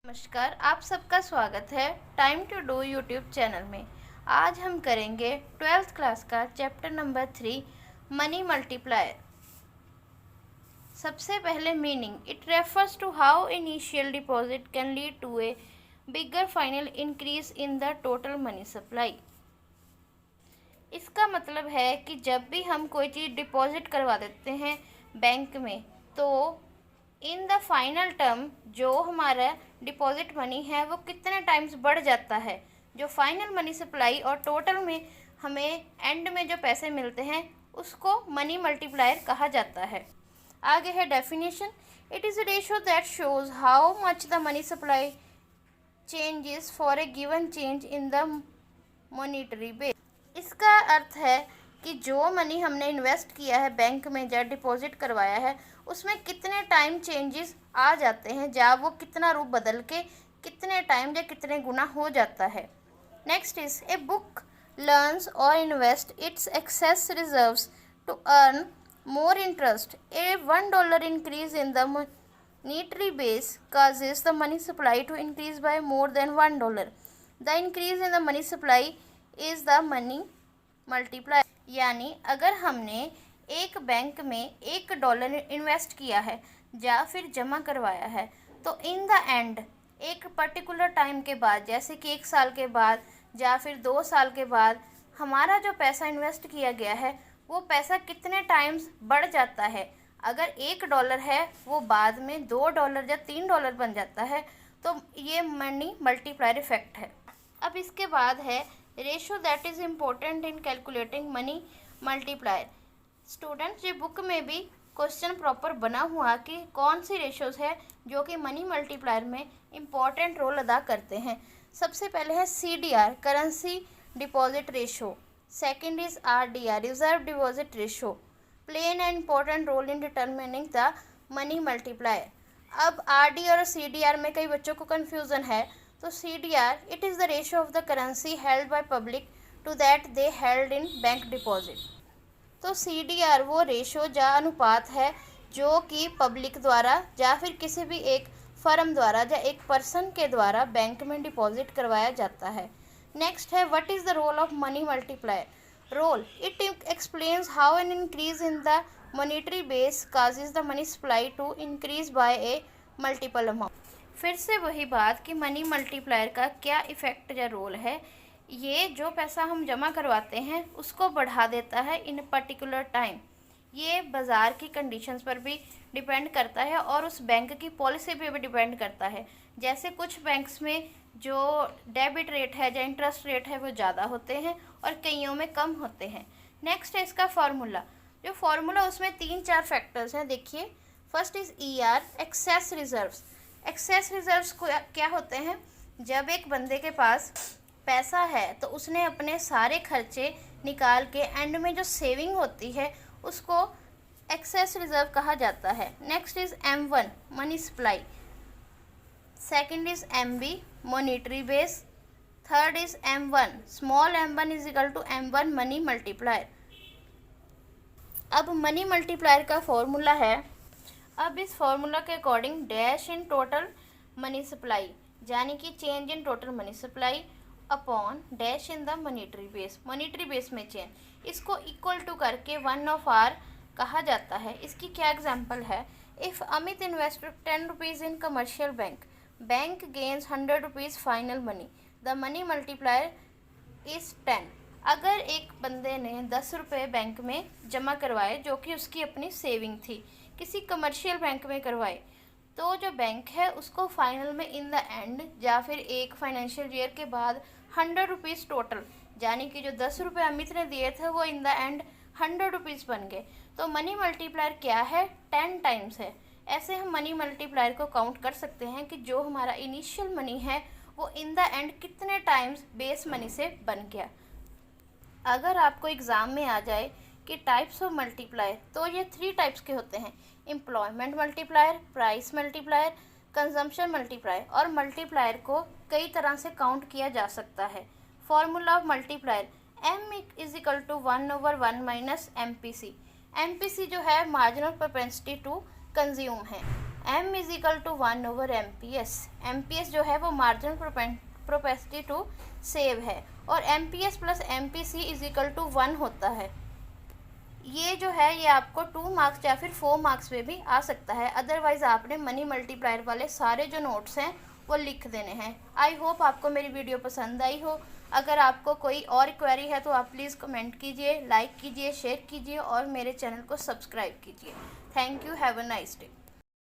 नमस्कार, आप सबका स्वागत है time to do YouTube channel में। आज हम करेंगे 12th क्लास का चैप्टर नंबर 3 मनी मल्टीप्लायर। सबसे पहले meaning, it refers to how initial deposit can lead to a bigger final increase in the total money supply. इसका मतलब है कि जब भी हम कोई चीज़ डिपॉजिट करवा देते हैं बैंक में, तो इन द फाइनल टर्म जो हमारा डिपॉजिट मनी है वो कितने टाइम्स बढ़ जाता है। जो फाइनल मनी सप्लाई और टोटल में हमें एंड में जो पैसे मिलते हैं उसको मनी मल्टीप्लायर कहा जाता है। आगे है definition, it is a ratio that shows how much the money supply changes for a given change in the monetary base. इसका अर्थ है कि जो मनी हमने इन्वेस्ट किया है बैंक में, जब डिपॉजिट करवाया है, उसमें कितने टाइम चेंजेस आ जाते हैं, जब वो कितना रूप बदल के कितने टाइम या कितने गुना हो जाता है। Next is a bank earns और invest its excess reserves to earn more interest. A $1 increase in the monetary base causes the money supply to increase by more than $1. The increase in the money supply is the money multiplier। यानी अगर हमने एक bank में $1 invest किया है या फिर जमा करवाया है, तो इन द एंड एक पर्टिकुलर टाइम के बाद, जैसे कि 1 साल के बाद या फिर 2 साल के बाद, हमारा जो पैसा इन्वेस्ट किया गया है वो पैसा कितने टाइम्स बढ़ जाता है। अगर $1 है वो बाद में $2 या $3 बन जाता है, तो ये मनी मल्टीप्लायर इफेक्ट है। अब इसके बाद है ratio that is important in calculating money multiplier. Students, ये बुक में भी क्वेश्चन प्रॉपर बना हुआ कि कौन सी रेशोज़ है जो कि मनी मल्टीप्लायर में इम्पॉर्टेंट रोल अदा करते हैं। सबसे पहले है CDR, currency deposit ratio. Second is RDR, reserve deposit ratio, play an important role in determining the money multiplier. अब RDR और CDR में कई बच्चों को कन्फ्यूज़न है। तो CDR, it is the ratio of the currency held by public to that they held in bank deposit. तो CDR वो रेशो या अनुपात है जो कि पब्लिक द्वारा या फिर किसी भी एक फर्म द्वारा या एक पर्सन के द्वारा बैंक में डिपॉजिट करवाया जाता है। नेक्स्ट है what is the role of money multiplier. Role, it explains how an increase in the monetary base causes the money supply to increase by a multiple amount. फिर से वही बात कि मनी मल्टीप्लायर का क्या इफ़ेक्ट या role है। ये जो पैसा हम जमा करवाते हैं उसको बढ़ा देता है इन पर्टिकुलर टाइम। ये बाज़ार की कंडीशंस पर भी डिपेंड करता है और उस बैंक की पॉलिसी पे भी डिपेंड करता है। जैसे कुछ बैंक्स में जो डेबिट रेट है या इंटरेस्ट रेट है वो ज़्यादा होते हैं और कईयों में कम होते हैं। नेक्स्ट है इसका फार्मूला। जो फार्मूला उसमें 3-4 फैक्टर्स हैं। देखिए, first is ER, excess reserves. Excess reserves को क्या होते हैं, जब एक बंदे के पास पैसा है तो उसने अपने सारे खर्चे निकाल के एंड में जो सेविंग होती है उसको एक्सेस रिजर्व कहा जाता है। Next is M1, money supply. Second is MB, monetary base. Third is M1, small m1 is equal to M1 money multiplier. अब मनी मल्टीप्लायर का फॉर्मूला है। अब इस फॉर्मूला के according dash in total money supply, यानी कि change in total money supply upon dash in the monetary base, monetary base में change, इसको इक्वल टू करके 1/r कहा जाता है। इसकी क्या एग्जांपल है, if Amit invested 10 rupees in commercial bank, bank gains 100 rupees final money, the money multiplier is 10। अगर एक बंदे ने 10 रुपये बैंक में जमा करवाए जो कि उसकी अपनी सेविंग थी, किसी कमर्शियल बैंक में करवाए, तो जो बैंक है उसको फाइनल में इन द एंड या फिर एक फाइनेंशियल ईयर के बाद 100 रुपीज़ टोटल, यानी कि जो 10 रुपये अमित ने दिए थे वो इन द एंड 100 रुपीज़ बन गए। तो मनी मल्टीप्लायर क्या है, 10 टाइम्स है। ऐसे हम मनी मल्टीप्लायर को काउंट कर सकते हैं कि जो हमारा इनिशियल मनी है वो इन द एंड कितने टाइम्स बेस मनी से बन गया। अगर आपको एग्ज़ाम में आ जाए कि टाइप्स ऑफ मल्टीप्लायर, तो ये 3 टाइप्स के होते हैं, employment multiplier, price multiplier, consumption multiplier. और मल्टीप्लायर को कई तरह से काउंट किया जा सकता है। Formula of multiplier, M is equal to 1/1 minus MPC। MPC जो है मार्जिनल प्रोपेंसिटी टू कंज्यूम है। m is equal to 1/MPS। MPS जो है वो मार्जिनल प्रोपेंसिटी टू सेव है, और MPS plus MPC is equal to 1 होता है। ये जो है ये आपको 2 मार्क्स या फिर 4 मार्क्स में भी आ सकता है। अदरवाइज़ आपने मनी मल्टीप्लायर वाले सारे जो नोट्स हैं वो लिख देने हैं। आई होप आपको मेरी वीडियो पसंद आई हो। अगर आपको कोई और क्वेरी है तो आप प्लीज़ कमेंट कीजिए, लाइक कीजिए, शेयर कीजिए और मेरे चैनल को सब्सक्राइब कीजिए। Thank you, have a nice day.